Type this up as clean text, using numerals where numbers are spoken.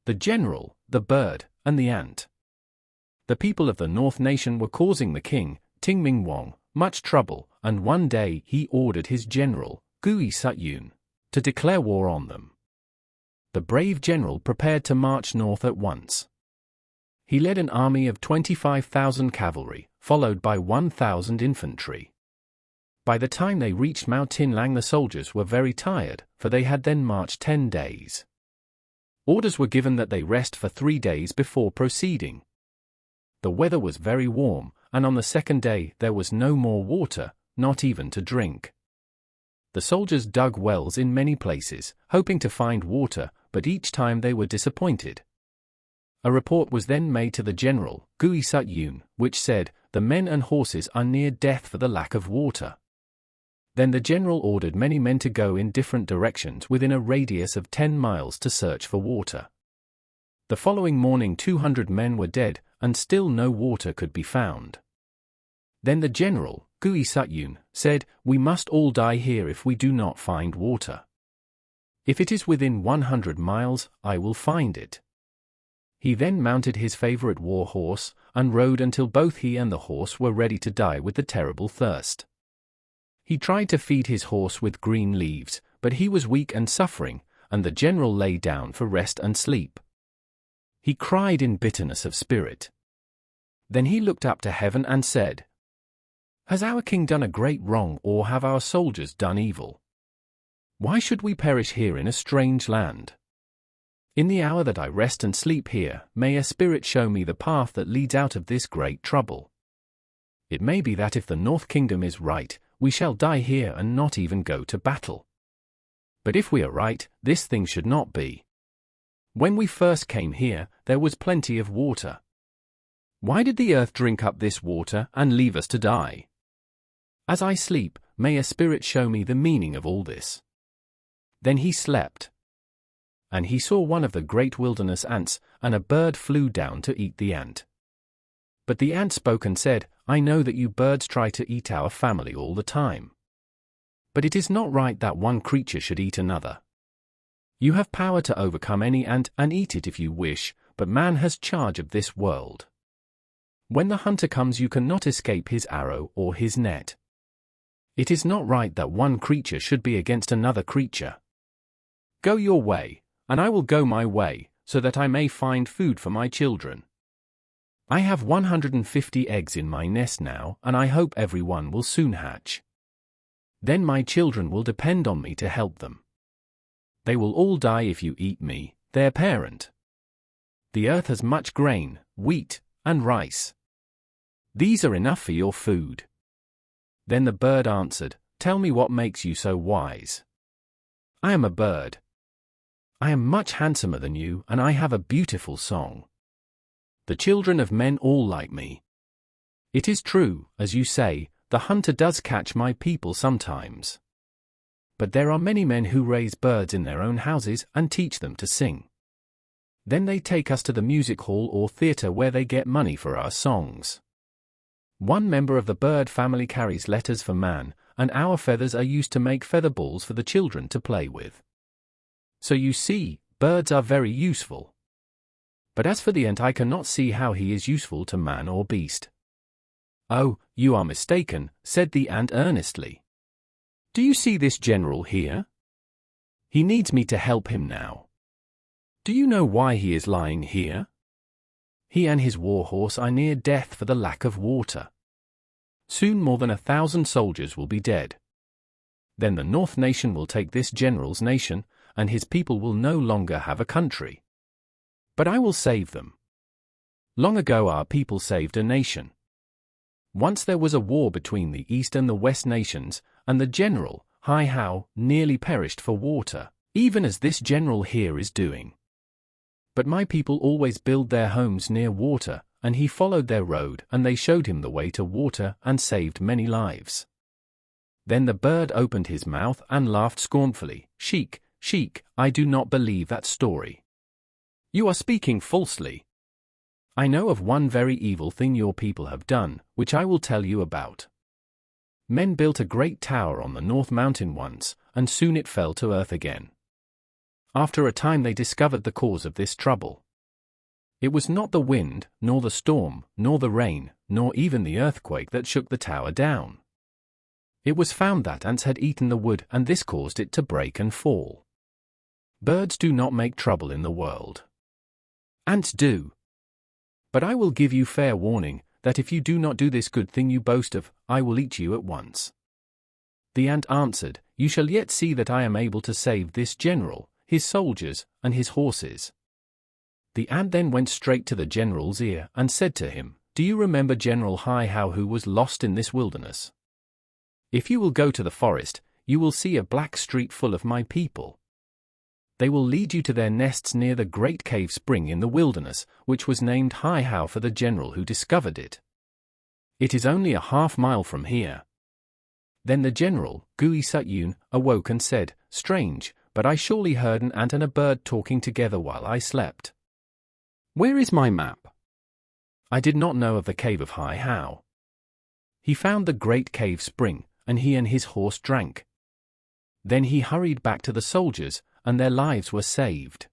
the general, the bird, and the ant. The people of the North Nation were causing the king, Tingming Wang, much trouble, and one day he ordered his general, Gui Sutyun, to declare war on them. The brave general prepared to march north at once. He led an army of 25,000 cavalry, followed by 1,000 infantry. By the time they reached Mao Tinlang, the soldiers were very tired, for they had then marched 10 days. Orders were given that they rest for 3 days before proceeding. The weather was very warm, and on the second day there was no more water, not even to drink. The soldiers dug wells in many places, hoping to find water, but each time they were disappointed. A report was then made to the general, Gui Sutyun, which said, "The men and horses are near death for the lack of water." Then the general ordered many men to go in different directions within a radius of 10 miles to search for water. The following morning 200 men were dead, and still no water could be found. Then the general, Gui Sutyun, said, "We must all die here if we do not find water. If it is within 100 miles, I will find it." He then mounted his favorite war horse, and rode until both he and the horse were ready to die with the terrible thirst. He tried to feed his horse with green leaves, but he was weak and suffering, and the general lay down for rest and sleep. He cried in bitterness of spirit. Then he looked up to heaven and said, "Has our king done a great wrong, or have our soldiers done evil? Why should we perish here in a strange land? In the hour that I rest and sleep here, may a spirit show me the path that leads out of this great trouble. It may be that if the North Kingdom is right, we shall die here and not even go to battle. But if we are right, this thing should not be. When we first came here, there was plenty of water. Why did the earth drink up this water and leave us to die? As I sleep, may a spirit show me the meaning of all this." Then he slept. And he saw one of the great wilderness ants, and a bird flew down to eat the ant. But the ant spoke and said, "I know that you birds try to eat our family all the time. But it is not right that one creature should eat another. You have power to overcome any ant and eat it if you wish, but man has charge of this world. When the hunter comes, you cannot escape his arrow or his net. It is not right that one creature should be against another creature. Go your way, and I will go my way, so that I may find food for my children. I have 150 eggs in my nest now, and I hope every one will soon hatch. Then my children will depend on me to help them. They will all die if you eat me, their parent. The earth has much grain, wheat, and rice. These are enough for your food." Then the bird answered, "Tell me what makes you so wise." "I am a bird. I am much handsomer than you, and I have a beautiful song. The children of men all like me. It is true, as you say, the hunter does catch my people sometimes. But there are many men who raise birds in their own houses and teach them to sing. Then they take us to the music hall or theater where they get money for our songs. One member of the bird family carries letters for man, and our feathers are used to make feather balls for the children to play with. So you see, birds are very useful. But as for the ant, I cannot see how he is useful to man or beast." "Oh, you are mistaken," said the ant earnestly. "Do you see this general here? He needs me to help him now. Do you know why he is lying here? He and his war horse are near death for the lack of water. Soon more than 1,000 soldiers will be dead. Then the North Nation will take this general's nation, and his people will no longer have a country. But I will save them. Long ago our people saved a nation. Once there was a war between the East and the West nations, and the general, Hai Hao, nearly perished for water, even as this general here is doing. But my people always build their homes near water, and he followed their road, and they showed him the way to water and saved many lives." Then the bird opened his mouth and laughed scornfully. "Sheik, Sheik, I do not believe that story. You are speaking falsely. I know of one very evil thing your people have done, which I will tell you about. Men built a great tower on the North Mountain once, and soon it fell to earth again. After a time they discovered the cause of this trouble. It was not the wind, nor the storm, nor the rain, nor even the earthquake that shook the tower down. It was found that ants had eaten the wood, and this caused it to break and fall. Birds do not make trouble in the world. Ants do. But I will give you fair warning, that if you do not do this good thing you boast of, I will eat you at once. The ant answered, You shall yet see that I am able to save this general, his soldiers, and his horses. The ant then went straight to the general's ear and said to him, Do you remember General Hi-How who was lost in this wilderness? If you will go to the forest, you will see a black street full of my people. They will lead you to their nests near the great cave spring in the wilderness, which was named Hi-How for the general who discovered it. It is only a half-mile from here. Then the general, Gui-Sut-Yun, awoke and said, Strange, but I surely heard an ant and a bird talking together while I slept. Where is my map? I did not know of the cave of Hi-How. He found the great cave spring, and he and his horse drank. Then he hurried back to the soldiers, and their lives were saved.